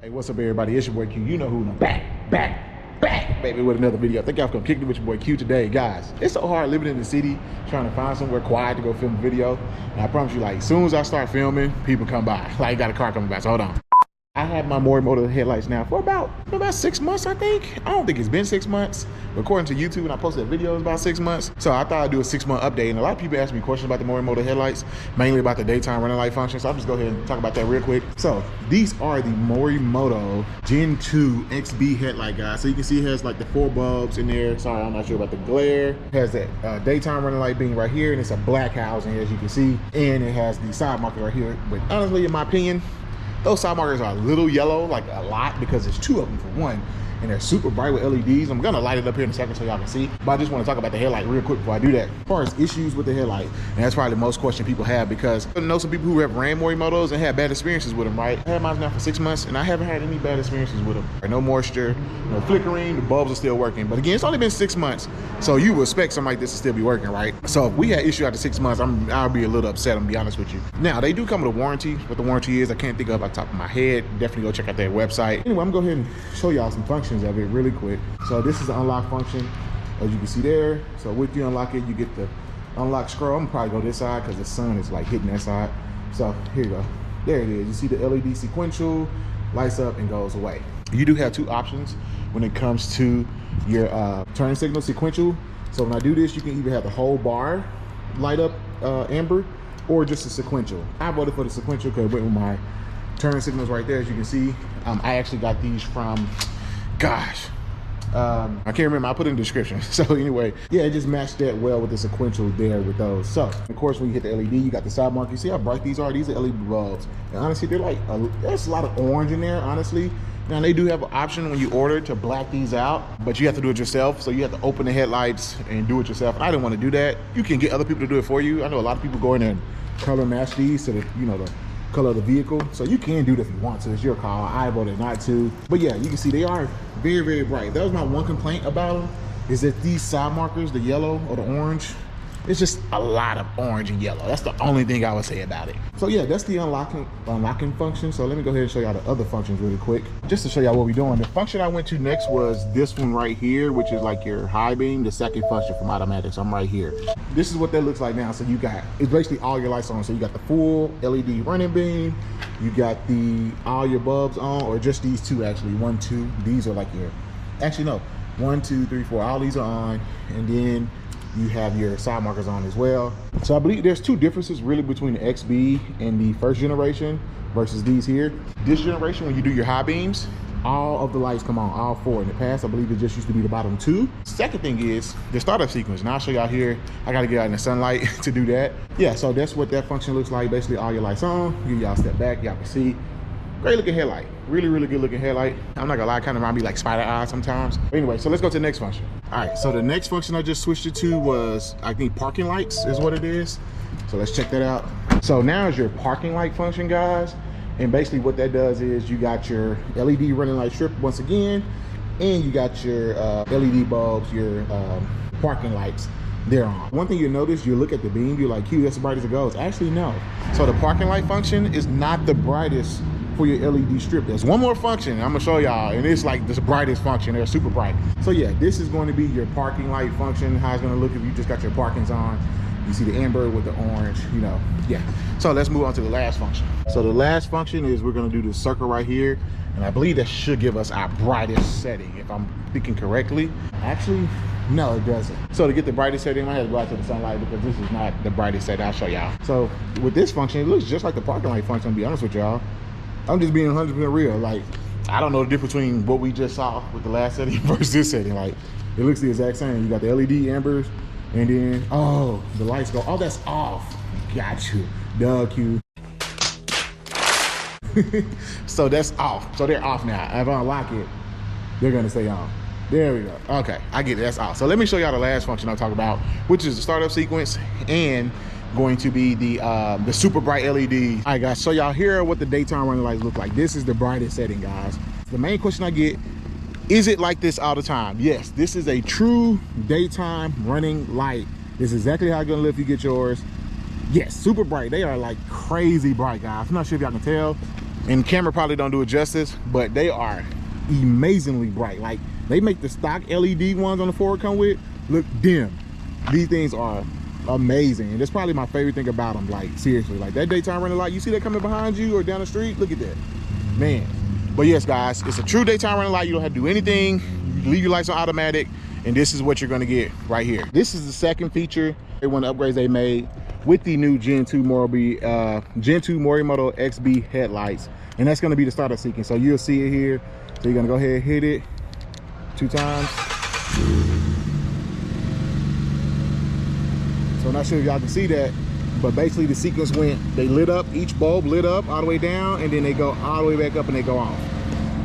Hey, what's up, everybody? It's your boy Q. You know who. I'm back, baby, with another video. Thank y'all for kicking it with your boy Q today, guys. It's so hard living in the city, trying to find somewhere quiet to go film a video. And I promise you, like, as soon as I start filming, people come by. Like, got a car coming by. So hold on. I had my Morimoto headlights now for about 6 months, I think. I don't think it's been 6 months. But according to YouTube, when I posted that video, it was about 6 months. So I thought I'd do a 6-month update. And a lot of people ask me questions about the Morimoto headlights, mainly about the daytime running light function. So I'll just go ahead and talk about that real quick. So these are the Morimoto Gen 2 XB headlight, guys. So you can see it has like the 4 bulbs in there. Sorry, I'm not sure about the glare. It has that daytime running light being right here, and it's a black housing, as you can see. And it has the side marker right here. But honestly, in my opinion, those side markers are a little yellow, like a lot, because there's 2 of them for one, and they're super bright with LEDs. I'm gonna light it up here in a second so y'all can see, but I just want to talk about the headlight real quick before I do that. As far as issues with the headlight, and that's probably the most question people have, because I know some people who have ran Morimotos and had bad experiences with them, right? I had mine now for 6 months, and I haven't had any bad experiences with them. No moisture, no flickering, the bulbs are still working. But again, it's only been 6 months, so you would expect something like this to still be working, right? So if we had issue after 6 months, I'll be a little upset, I'm gonna be honest with you. Now, they do come with a warranty. What the warranty is, I can't think of off the top of my head. Definitely go check out their website. Anyway, I'm gonna go ahead and show y'all some functions of it really quick. So this is the unlock function, as you can see there. So with you unlock it, you get the unlock scroll. I'm gonna probably go this side because the sun is like hitting that side. So here you go. There it is. You see the LED sequential, lights up and goes away. You do have 2 options when it comes to your turn signal sequential. So when I do this, you can either have the whole bar light up amber or just a sequential. I voted for the sequential because it went with my turn signals right there. As you can see, I actually got these from, gosh, I can't remember. I'll put it in the description. So anyway, yeah, it just matched that well with the sequential there with those. So of course, when you hit the LED, you got the side mark. You see how bright these are? These are LED bulbs. And honestly, they're like, there's a lot of orange in there, honestly. Now they do have an option when you order to black these out, but you have to do it yourself. So you have to open the headlights and do it yourself. And I didn't want to do that. You can get other people to do it for you. I know a lot of people go in and color match these to the, the color of the vehicle. So you can do it if you want to. It's your call. I voted not to. But yeah, you can see they are very, very bright. That was my one complaint about them, is that these side markers, the yellow or the orange, it's just a lot of orange and yellow. That's the only thing I would say about it. So yeah, that's the unlocking function. So let me go ahead and show y'all the other functions really quick, just to show y'all what we're doing. The function I went to next was this one right here, which is like your high beam, the second function from automatics. I'm right here. This is what that looks like now. So you got, it's basically all your lights on. So you got the full LED running beam, you got all your bulbs on, or just these 2 actually, 1, 2. These are like your, actually no, 1, 2, 3, 4, all these are on, and then you have your side markers on as well. So I believe there's 2 differences really between the XB and the first generation versus these here. This generation, when you do your high beams, all of the lights come on, all 4. In the past, I believe it just used to be the bottom 2. Second thing is the startup sequence. Now I'll show y'all here. I gotta get out in the sunlight to do that. Yeah, so that's what that function looks like. Basically all your lights on. Give y'all step back, y'all can see. Great looking headlight. Really, really good looking headlight. I'm not gonna lie, kind of remind me like spider eye sometimes. But anyway, so let's go to the next function. All right, so the next function I just switched it to was, I think, parking lights is what it is. So let's check that out. So now is your parking light function, guys. And basically what that does is you got your LED running light strip once again, and you got your LED bulbs, your parking lights there on. One thing you'll notice, you look at the beam, you're like, Q, that's the brightest it goes. Actually, no. So the parking light function is not the brightest for your LED strip. There's one more function I'm gonna show y'all, and it's like the brightest function. They're super bright. So yeah, this is going to be your parking light function, how it's gonna look if you just got your parkings on. You see the amber with the orange, yeah. So let's move on to the last function. So the last function is we're gonna do the circle right here, and I believe that should give us our brightest setting, if I'm thinking correctly. Actually, no, it doesn't. So to get the brightest setting, I had to go out to the sunlight because this is not the brightest setting. I'll show y'all. So with this function, it looks just like the parking light function, to be honest with y'all. I'm just being 100% real. Like, I don't know the difference between what we just saw with the last setting versus this setting. Like, it looks the exact same. You got the LED ambers, and then, oh, the lights go, oh, that's off. Got you. Duh, Q. So that's off. So they're off now. If I unlock it, they're gonna stay on. There we go. Okay, I get it. That's off. So let me show y'all the last function I'll talk about, which is the startup sequence and going to be the super bright LED. All right, guys, so y'all hear what the daytime running lights look like. This is the brightest setting, guys. The main question I get, is it like this all the time? Yes, this is a true daytime running light. This is exactly how it's gonna look if you get yours. Yes, super bright. They are like crazy bright, guys. I'm not sure if y'all can tell. And camera probably don't do it justice, but they are amazingly bright. Like, they make the stock LED ones on the Ford come with look dim. These things are amazing, and that's probably my favorite thing about them. Like, seriously, like that daytime running light, you see that coming behind you or down the street, look at that, man. But yes, guys, it's a true daytime running light. You don't have to do anything. You leave your lights on automatic, and this is what you're gonna get right here. This is the second feature, one of the upgrades they made with the new Gen 2 Morimoto XB headlights, and that's gonna be the startup sequence. So you'll see it here. So you're gonna go ahead and hit it 2 times. So I'm not sure if y'all can see that, but basically the sequence went, they lit up, each bulb lit up all the way down, and then they go all the way back up and they go off.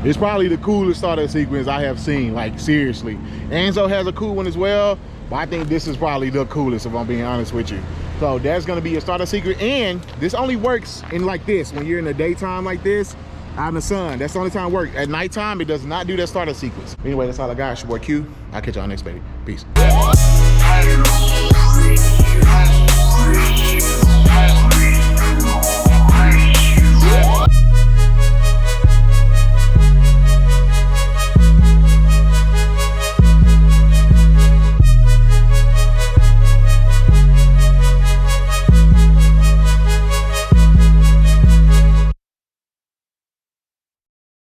It's probably the coolest startup sequence I have seen, like seriously. Enzo has a cool one as well, but I think this is probably the coolest if I'm being honest with you. So that's gonna be a startup secret, and this only works in like this, when you're in the daytime like this, out in the sun. That's the only time it works. At nighttime, it does not do that startup sequence. Anyway, that's all I got. It's your boy Q. I'll catch y'all next, baby. Peace.